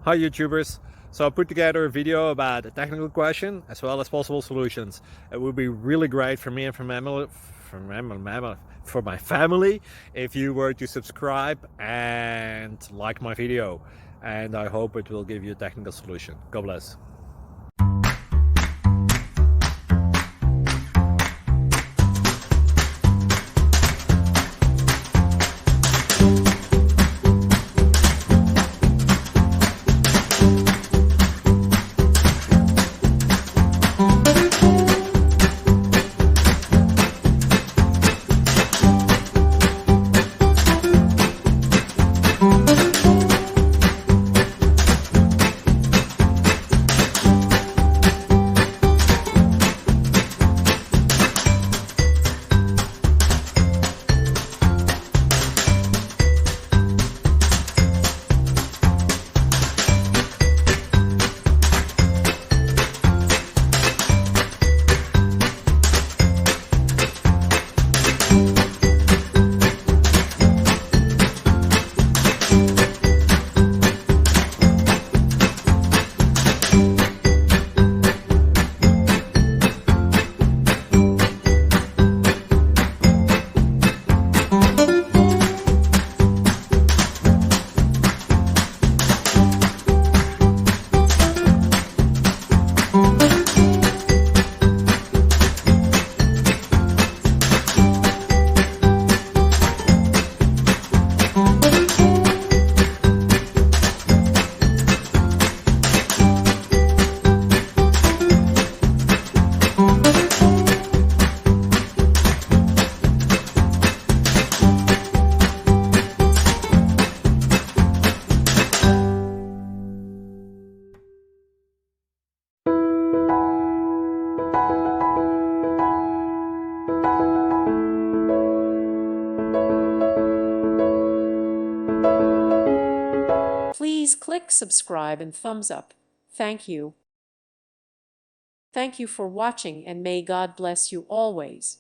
Hi YouTubers! So I put together a video about a technical question as well as possible solutions. It would be really great for me and for my family if you were to subscribe and like my video, and I hope it will give you a technical solution. God bless. Please click subscribe and thumbs up. Thank you. Thank you for watching, and may God bless you always.